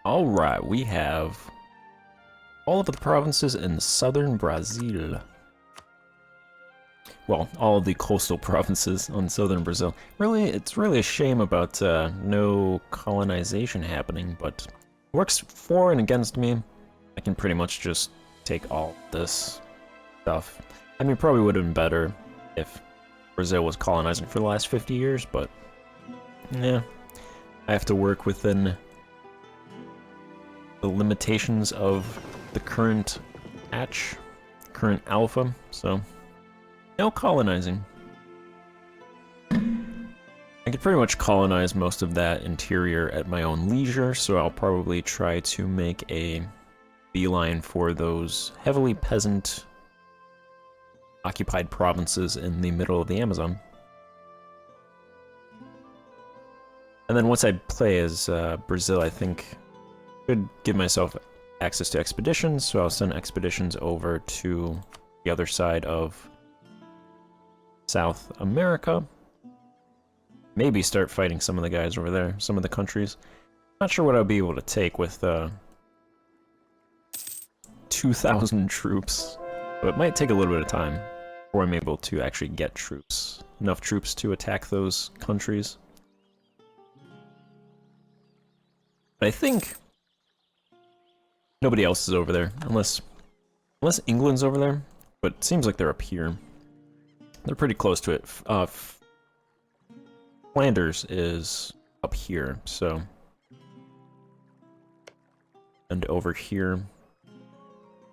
Alright, we have all of the provinces in southern Brazil. Well, all of the coastal provinces on southern Brazil. Really, it's really a shame about no colonization happening, but it works for and against me. I can pretty much just take all this stuff. I mean, it probably would have been better if Brazil was colonizing for the last 50 years, but yeah, I have to work within the limitations of the current patch, current alpha, so no colonizing. I could pretty much colonize most of that interior at my own leisure, so I'll probably try to make a beeline for those heavily peasant occupied provinces in the middle of the Amazon. And then once I play as Brazil, I think I should give myself access to expeditions, so I'll send expeditions over to the other side of South America. Maybe start fighting some of the guys over there, some of the countries. Not sure what I'll be able to take with 2,000 troops, but it might take a little bit of time before I'm able to actually get troops. Enough troops to attack those countries. But I think nobody else is over there, unless England's over there, but it seems like they're up here. They're pretty close to it. Flanders is up here, so... And over here.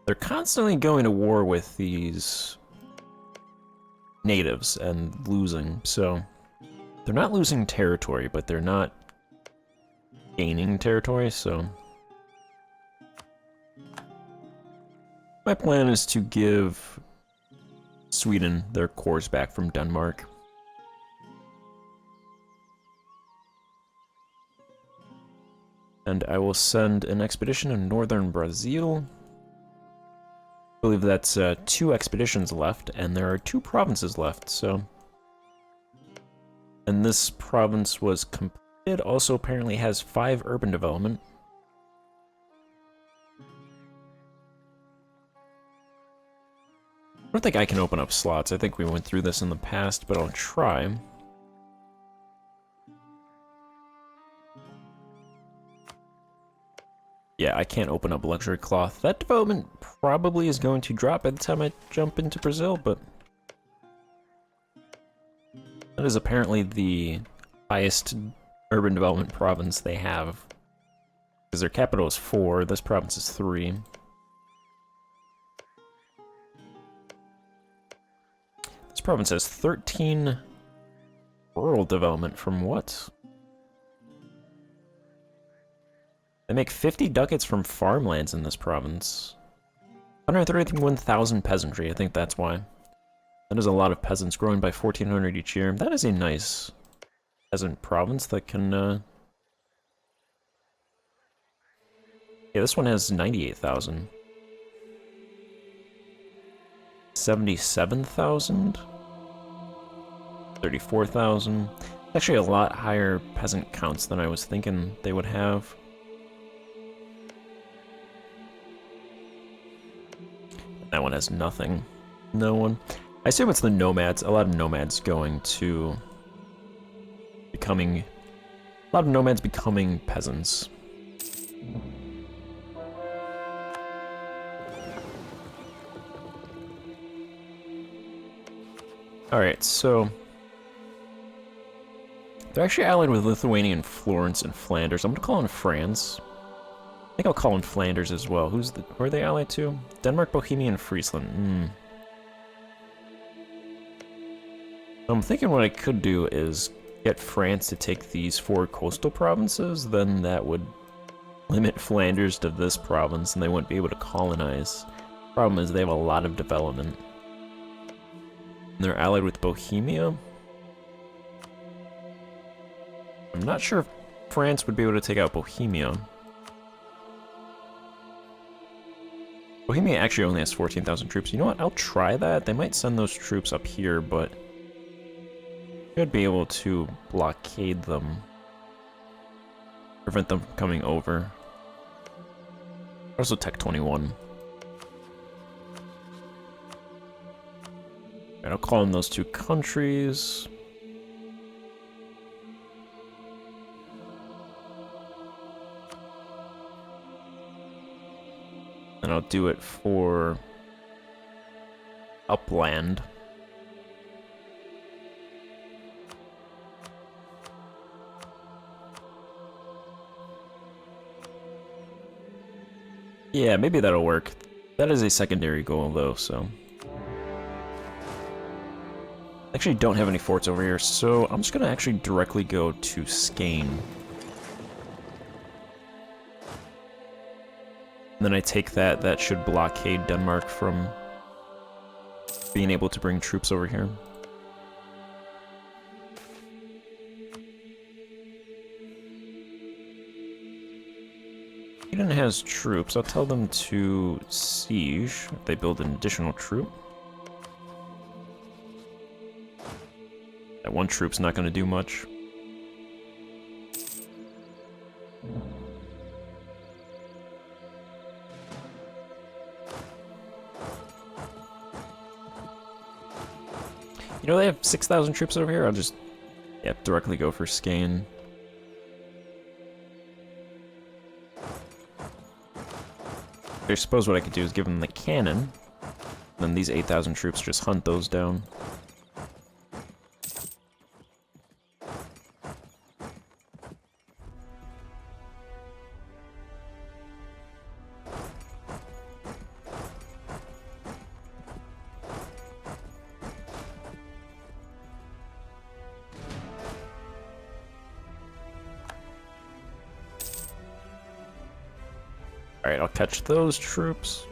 They're constantly going to war with these natives and losing, so... They're not losing territory, but they're not gaining territory, so... My plan is to give Sweden their cores back from Denmark. And I will send an expedition in northern Brazil. I believe that's 2 expeditions left, and there are 2 provinces left, so... And this province was completed, also apparently has 5 urban development. I don't think I can open up slots. I think we went through this in the past, but I'll try. Yeah, I can't open up luxury cloth. That development probably is going to drop by the time I jump into Brazil, but... That is apparently the highest urban development province they have. Because their capital is 4, this province is 3. This province has 13 rural development from what? They make 50 ducats from farmlands in this province. 131,000 peasantry, I think that's why. That is a lot of peasants, growing by 1,400 each year. That is a nice peasant province that can, Yeah, this one has 98,000. 77,000? 34,000. Actually a lot higher peasant counts than I was thinking they would have. That one has nothing. No one. I assume it's the nomads. A lot of nomads going to becoming... A lot of nomads becoming peasants. Alright, so... They're actually allied with Lithuania and Florence and Flanders. I'm gonna call in France. I think I'll call in Flanders as well. Who are they allied to? Denmark, Bohemia, and Friesland. I'm thinking what I could do is get France to take these 4 coastal provinces, then that would limit Flanders to this province and they wouldn't be able to colonize. Problem is they have a lot of development. And they're allied with Bohemia. I'm not sure if France would be able to take out Bohemia. Bohemia actually only has 14,000 troops. You know what? I'll try that. They might send those troops up here, but should be able to blockade them. Prevent them from coming over. Also Tech 21. Alright, I'll call in those two countries. And I'll do it for Upland. Yeah, maybe that'll work. That is a secondary goal, though, so... I actually don't have any forts over here, so I'm just gonna actually directly go to Skane. And then I take that, that should blockade Denmark from being able to bring troops over here. Sweden has troops. I'll tell them to siege if they build an additional troop. That one troop's not going to do much. You know, they have 6,000 troops over here. I'll just, directly go for Skane. I suppose what I could do is give them the cannon. Then these 8,000 troops just hunt those down. Alright, I'll catch those troops.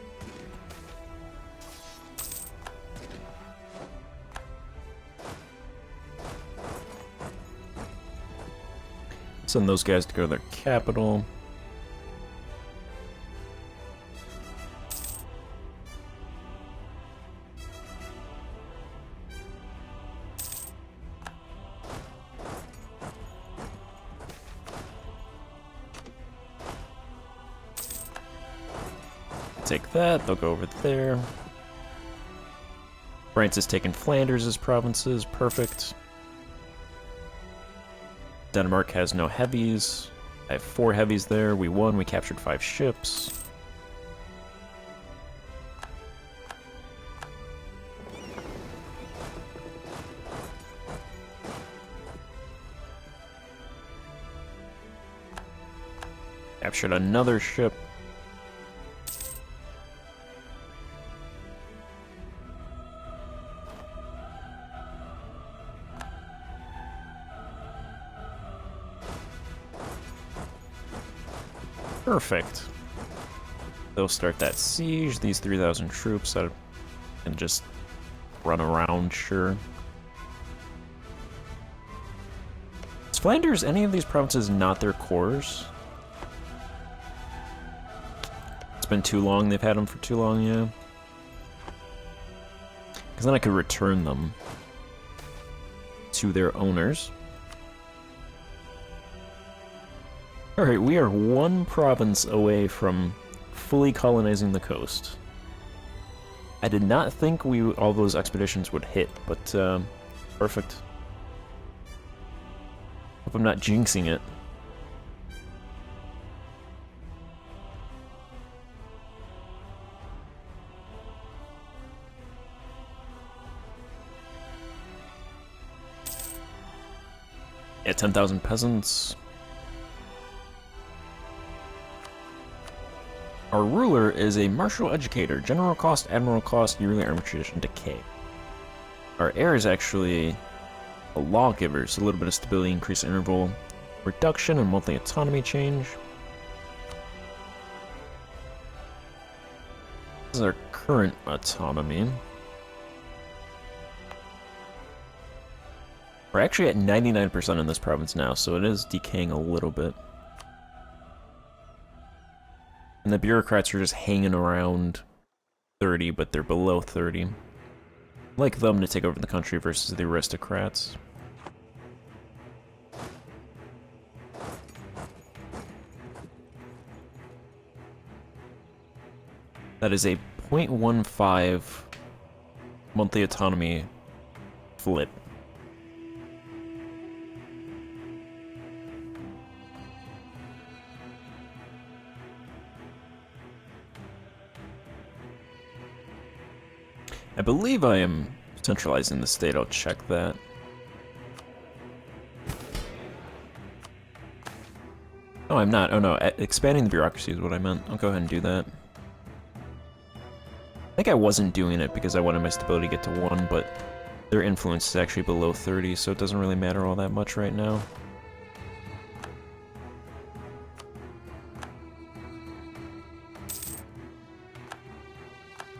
Send those guys to go to their capital. Take that, they'll go over there. France has taken Flanders as provinces, perfect. Denmark has no heavies. I have 4 heavies there, we won, we captured 5 ships. Captured another ship. Perfect. They'll start that siege. These 3,000 troops that can just run around, sure. Is Flanders any of these provinces not their cores? It's been too long, they've had them for too long, yeah. Because then I could return them to their owners. Alright, we are 1 province away from fully colonizing the coast. I did not think all those expeditions would hit, but perfect. Hope I'm not jinxing it. Yeah, 10,000 peasants. Our ruler is a martial educator. General cost, admiral cost, yearly army tradition, decay. Our heir is actually a lawgiver, so a little bit of stability, increased interval, reduction, and monthly autonomy change. This is our current autonomy. We're actually at 99% in this province now, so it is decaying a little bit. And the bureaucrats are just hanging around 30, but they're below 30. I'd like them to take over the country versus the aristocrats. That is a 0.15 monthly autonomy flip. I believe I am centralizing the state. I'll check that. Oh, I'm not. Oh no, expanding the bureaucracy is what I meant. I'll go ahead and do that. I think I wasn't doing it because I wanted my stability to get to 1, but their influence is actually below 30, so it doesn't really matter all that much right now.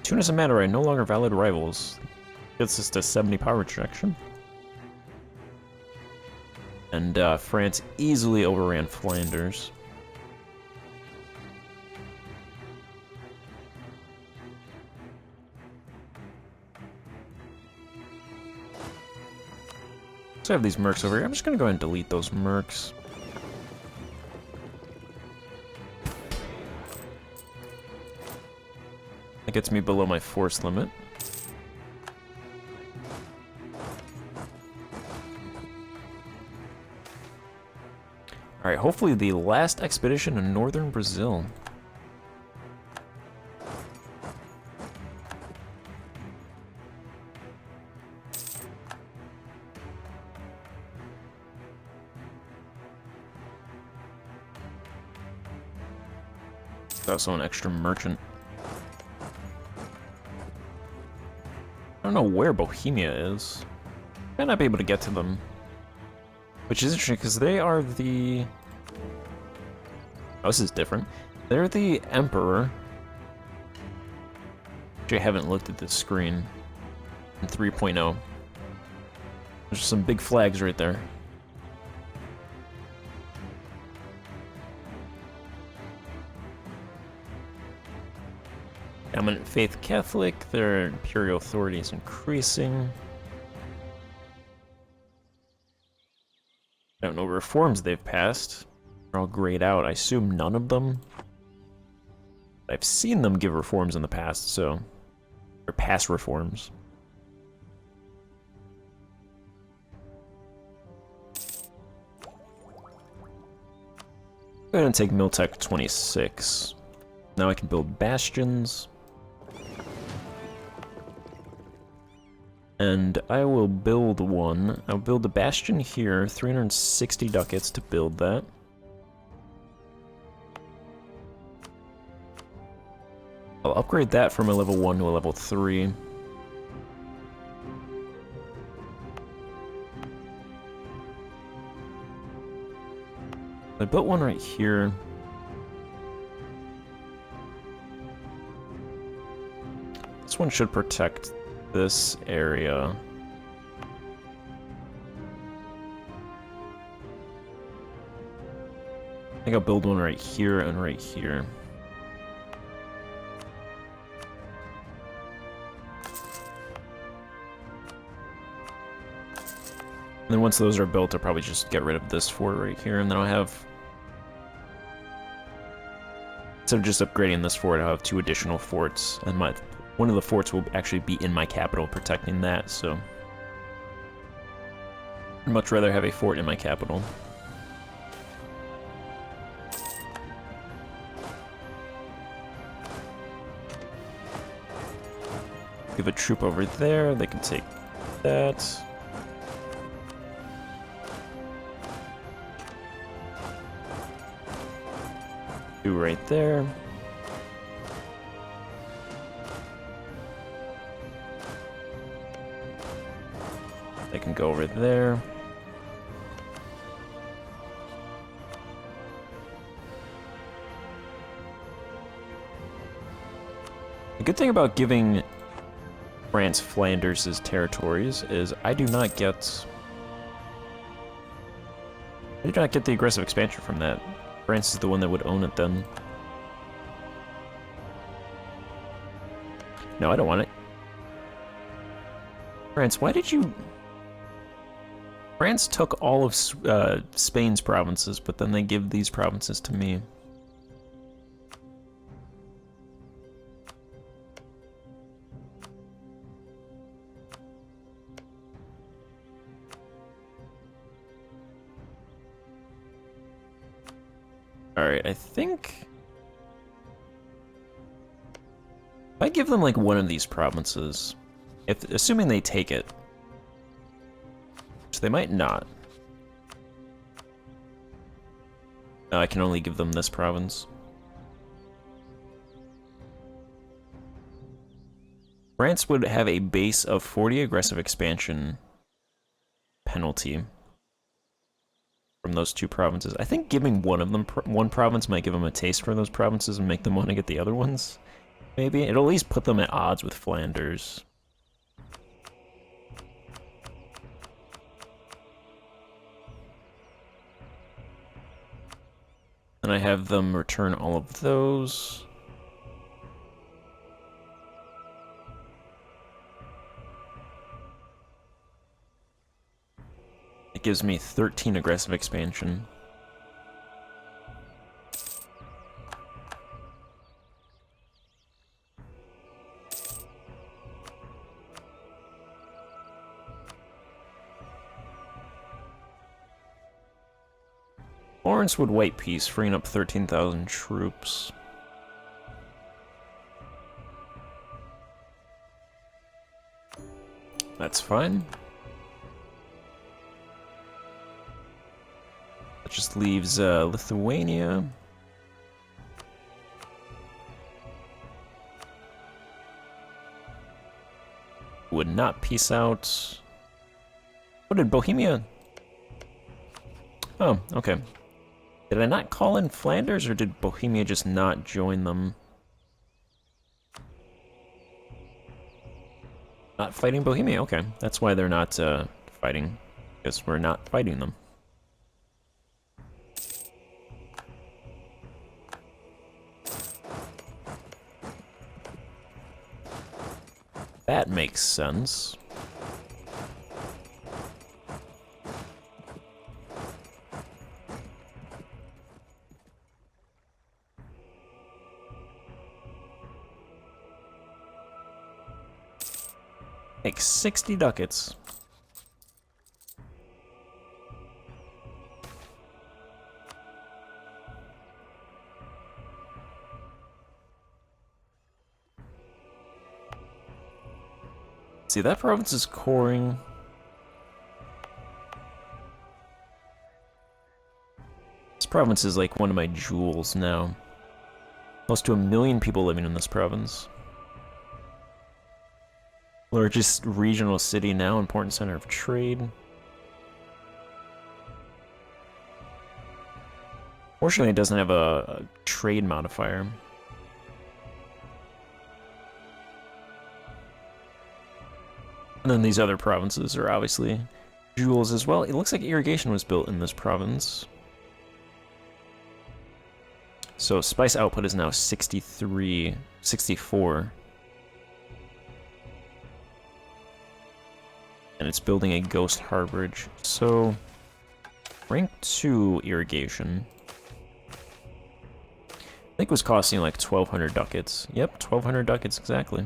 Tune doesn't matter, right? No longer valid rivals. Gets us to 70 power rejection. And France easily overran Flanders. So I have these mercs over here. I'm just gonna go ahead and delete those mercs. That gets me below my force limit. Alright, hopefully the last expedition in northern Brazil. Also an extra merchant. I don't know where Bohemia is. Might not be able to get to them. Which is interesting, because they are the... Oh, this is different. They're the Emperor. Actually, I haven't looked at this screen in 3.0. There's some big flags right there. Dominant faith Catholic, their imperial authority is increasing. I don't know what reforms they've passed. They're all grayed out. I assume none of them. I've seen them give reforms in the past, so... Or past reforms. Go ahead and take Miltech 26. Now I can build bastions. And I will build one. I'll build a bastion here, 360 ducats to build that. I'll upgrade that from a level 1 to a level 3. I built one right here. This one should protect this area. I think I'll build one right here and right here. And then once those are built, I'll probably just get rid of this fort right here, and then I'll have... Instead of just upgrading this fort, I'll have 2 additional forts, and one of the forts will actually be in my capital protecting that, so... I'd much rather have a fort in my capital. Give a troop over there, they can take that. Two right there. They can go over there. The good thing about giving France Flanders' territories is I do not get the aggressive expansion from that. France is the one that would own it then. No, I don't want it. France, why did you... France took all of Spain's provinces, but then they give these provinces to me. Alright, I think... if I give them, like, one of these provinces, assuming they take it, which they might not. No, I can only give them this province. France would have a base of 40 aggressive expansion penalty from those two provinces. I think giving one of them one province might give them a taste for those provinces and make them want to get the other ones. Maybe it'll at least put them at odds with Flanders. And I have them return all of those. It gives me 13 aggressive expansion. Florence would white peace, freeing up 13,000 troops. That's fine. That just leaves Lithuania. Would not peace out. What did Bohemia? Oh, okay. Did I not call in Flanders, or did Bohemia just not join them? Not fighting Bohemia, okay. That's why they're not fighting, because we're not fighting them. That makes sense. Make 60 ducats. See, that province is coring. This province is like one of my jewels now. Close to 1 million people living in this province. Largest regional city now, important center of trade. Fortunately, it doesn't have a trade modifier. And then these other provinces are obviously jewels as well. It looks like irrigation was built in this province. So spice output is now 64. And it's building a ghost harborage. So, rank 2 irrigation. I think it was costing like 1,200 ducats. Yep, 1,200 ducats exactly.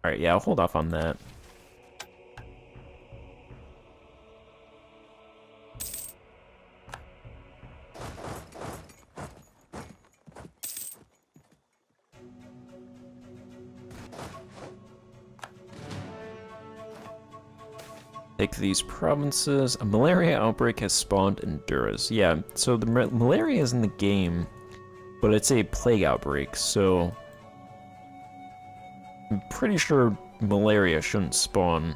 Alright, yeah, I'll hold off on that. Take these provinces. A malaria outbreak has spawned in Duras. Yeah, so the malaria is in the game, but it's a plague outbreak, so I'm pretty sure malaria shouldn't spawn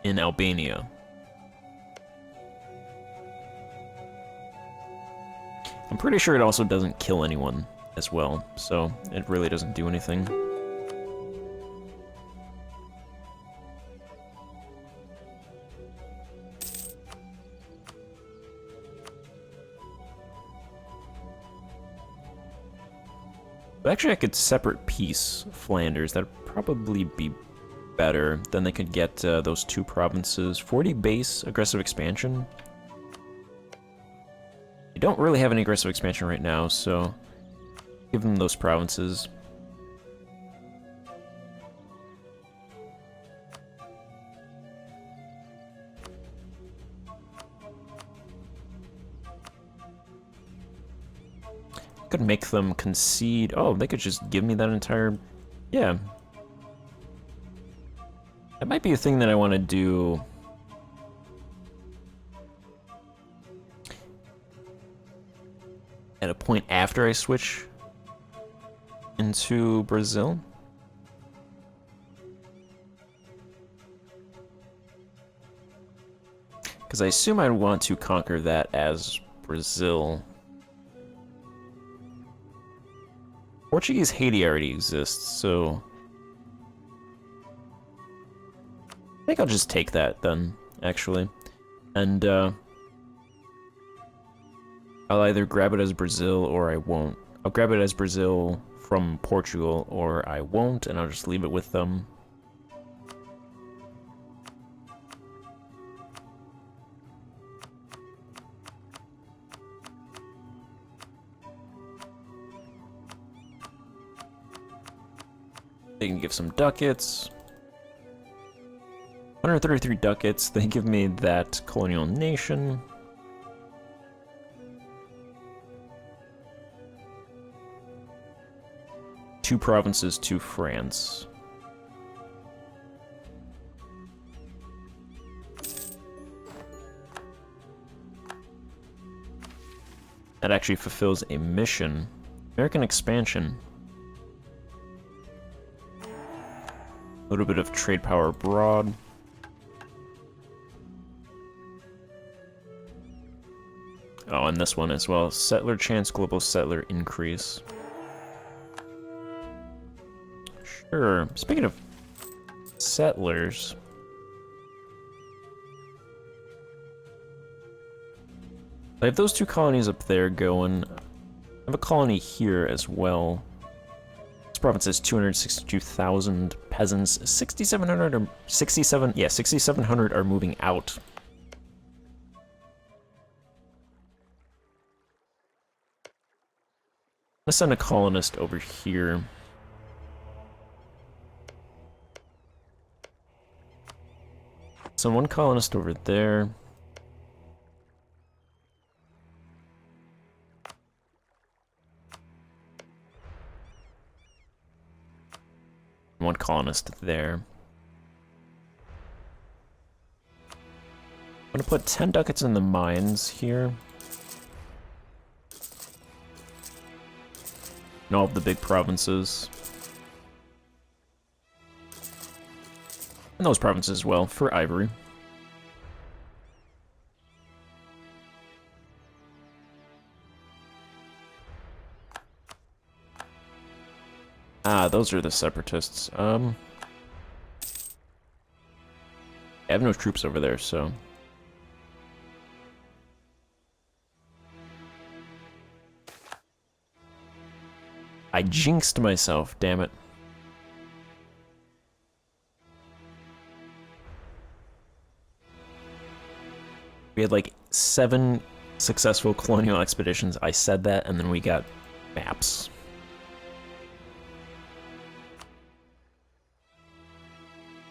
in Albania. I'm pretty sure it also doesn't kill anyone as well, so it really doesn't do anything. But actually, I could separate peace Flanders. That'd probably be better. Then they could get those two provinces. 40 base aggressive expansion. You don't really have any aggressive expansion right now, so give them those provinces. could make them concede. Oh, they could just give me that entire... Yeah. That might be a thing that I want to do. At a point after I switch into Brazil. Because I assume I'd want to conquer that as Brazil. Portuguese Haiti already exists, so... I think I'll just take that then, actually. And, I'll either grab it as Brazil or I won't. I'll grab it as Brazil from Portugal or I won't, and I'll just leave it with them. They can give some ducats. 133 ducats. They give me that colonial nation. Two provinces to France. That actually fulfills a mission. American expansion. A little bit of trade power abroad. Oh, and this one as well. Settler chance, global settler increase. Sure. Speaking of settlers... I have those two colonies up there going. I have a colony here as well. This province has 262,000 peasants. 6,700 or 67, yeah, 6,700 are moving out. Let's send a colonist over here. Send one colonist over there. One colonist there. I'm gonna put 10 ducats in the mines here. In all of the big provinces. And those provinces as well, for ivory. Ah, those are the separatists. I have no troops over there, so... I jinxed myself, damn it. We had like 7 successful colonial expeditions. I said that, and then we got maps.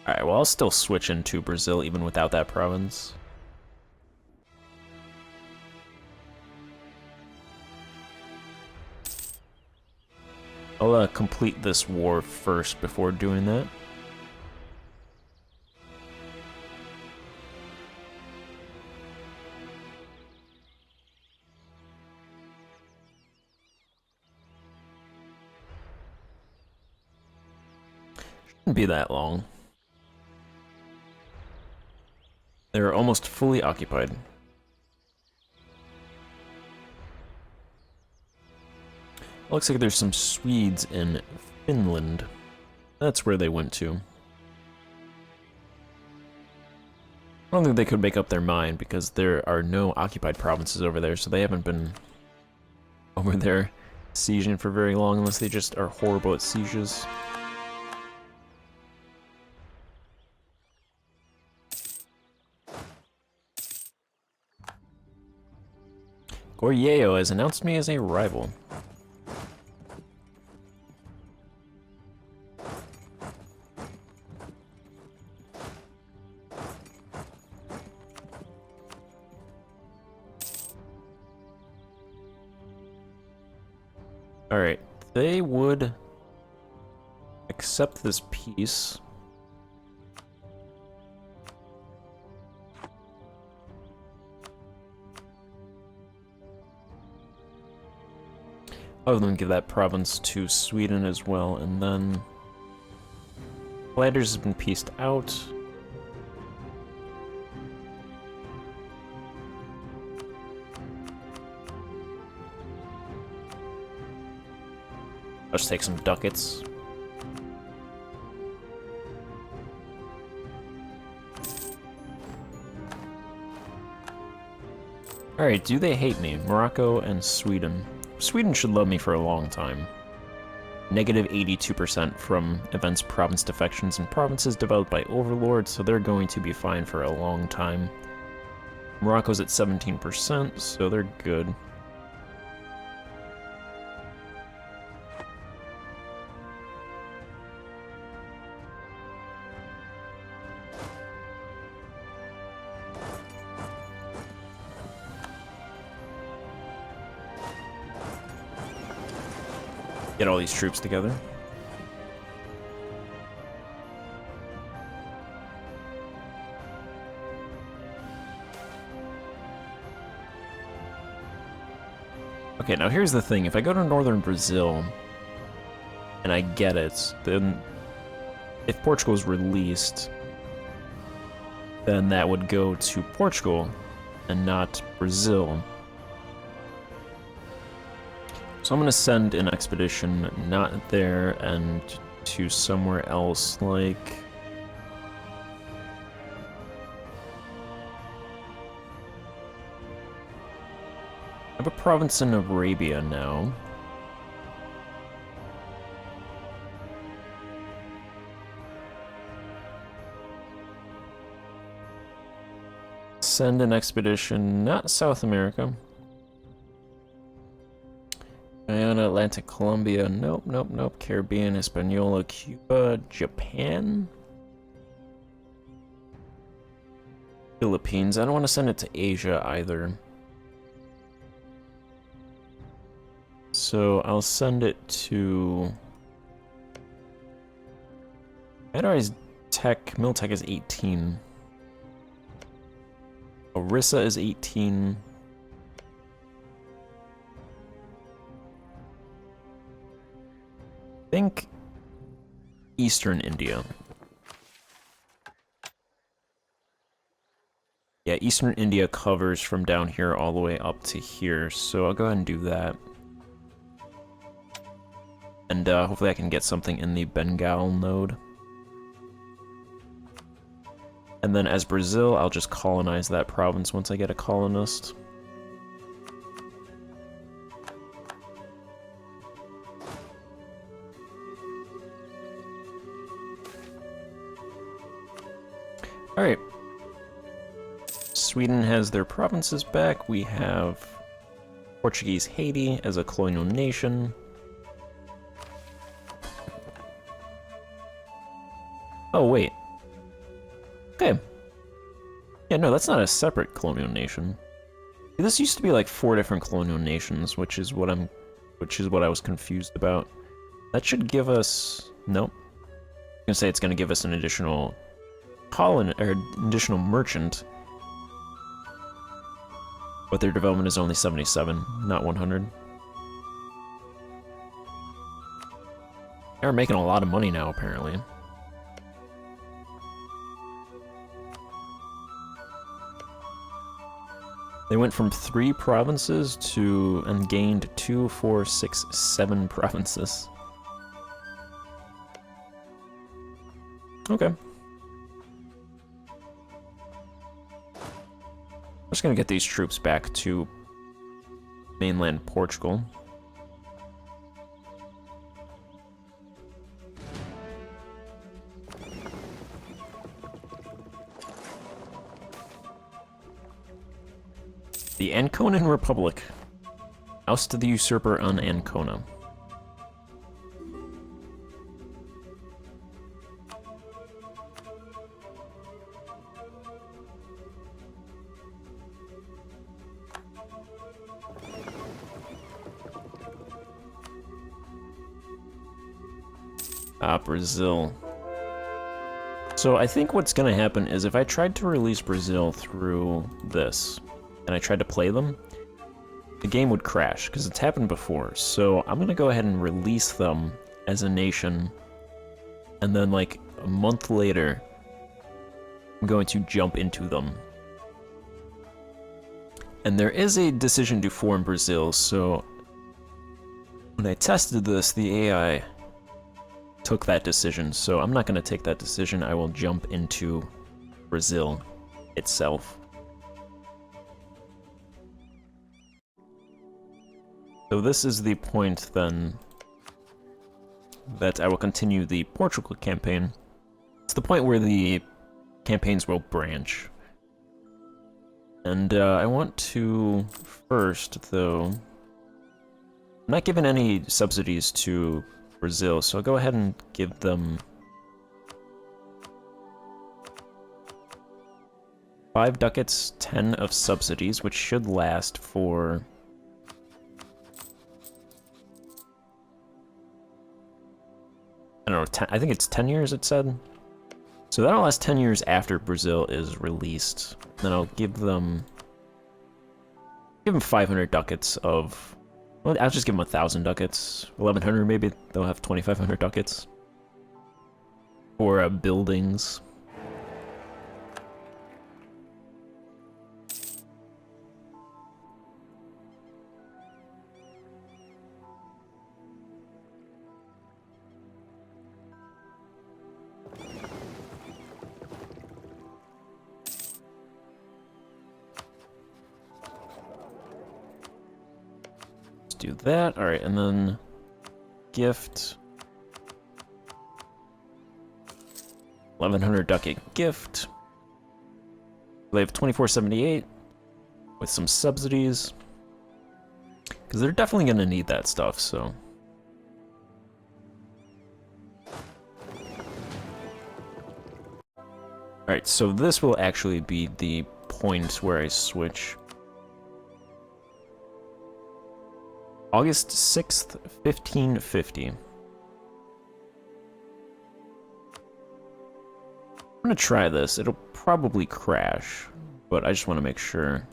Alright, well, I'll still switch into Brazil even without that province. I'll complete this war first before doing that. Shouldn't be that long. They're almost fully occupied. Looks like there's some Swedes in Finland. That's where they went to. I don't think they could make up their mind because there are no occupied provinces over there, so they haven't been over there sieging for very long unless they just are horrible at sieges. Goryeo has announced me as a rival. Alright, they would accept this peace. I'll then give that province to Sweden as well, and then Flanders has been pieced out. I'll just take some ducats. Alright, do they hate me? Morocco and Sweden. Sweden should love me for a long time. Negative 82% from events, province defections, and provinces developed by overlords, so they're going to be fine for a long time. Morocco's at 17%, so they're good. Get all these troops together. Okay, now here's the thing. If I go to northern Brazil and I get it, then if Portugal is released, then that would go to Portugal and not Brazil. So I'm going to send an expedition not there and to somewhere else, like... I have a province in Arabia now. Send an expedition, not South America. Guyana, Atlantic, Colombia, nope, nope, nope. Caribbean, Hispaniola, Cuba, Japan? Philippines, I don't want to send it to Asia either. So I'll send it to... Adari's Tech, Miltech is 18. Orissa is 18. I think Eastern India. Yeah, Eastern India covers from down here all the way up to here, so I'll go ahead and do that. And hopefully I can get something in the Bengal node. And then as Brazil, I'll just colonize that province once I get a colonist. Alright. Sweden has their provinces back. We have Portuguese Haiti as a colonial nation. Oh, wait. Okay. Yeah, no, that's not a separate colonial nation. This used to be like 4 different colonial nations, which is what I was confused about. That should give us... Nope. I'm gonna say it's gonna give us an additional additional merchant. But their development is only 77, not 100. They're making a lot of money now, apparently. They went from 3 provinces to and gained 2, 4, 6, 7 provinces. Okay. I'm just gonna get these troops back to mainland Portugal. The Anconan Republic. Oust the usurper on Ancona. Brazil. So I think what's gonna happen is if I tried to release Brazil through this, and I tried to play them, the game would crash, because it's happened before. So I'm gonna go ahead and release them as a nation, and then like a month later, I'm going to jump into them. And there is a decision to form Brazil, so when I tested this, the AI took that decision, so I'm not going to take that decision. I will jump into Brazil itself. So this is the point then that I will continue the Portugal campaign. It's the point where the campaigns will branch. And I want to first, though, I'm not giving any subsidies to Brazil, so I'll go ahead and give them 5 ducats, 10 of subsidies, which should last for I don't know, 10, I think it's 10 years it said. So that'll last 10 years after Brazil is released. Then I'll give them 500 ducats of, well, I'll just give them 1,000 ducats, 1,100 maybe. They'll have 2,500 ducats for buildings. Do that. All right, and then gift 1,100 ducat gift. They have 2478 with some subsidies because they're definitely going to need that stuff. So all right, so this will actually be the point where I switch. August 6th, 1550. I'm gonna try this. It'll probably crash, but I just want to make sure.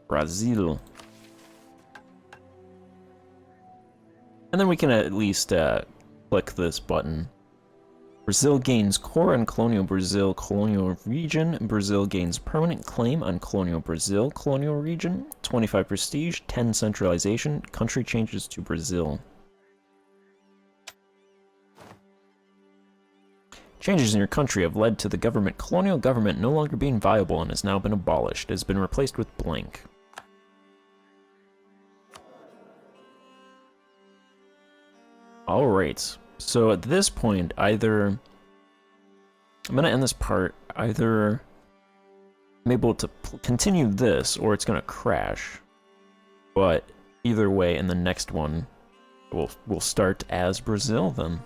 Brazil. And then we can at least click this button. Brazil gains core on colonial Brazil colonial region. Brazil gains permanent claim on colonial Brazil colonial region. 25 prestige, 10 centralization. Country changes to Brazil. Changes in your country have led to the colonial government no longer being viable and has now been abolished. It has been replaced with blank. Alright. So at this point, either I'm gonna end this part, either I'm able to continue this, or it's gonna crash. But either way, in the next one, we'll start as Brazil then.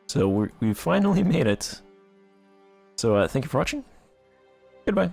So we finally made it. So thank you for watching. Goodbye.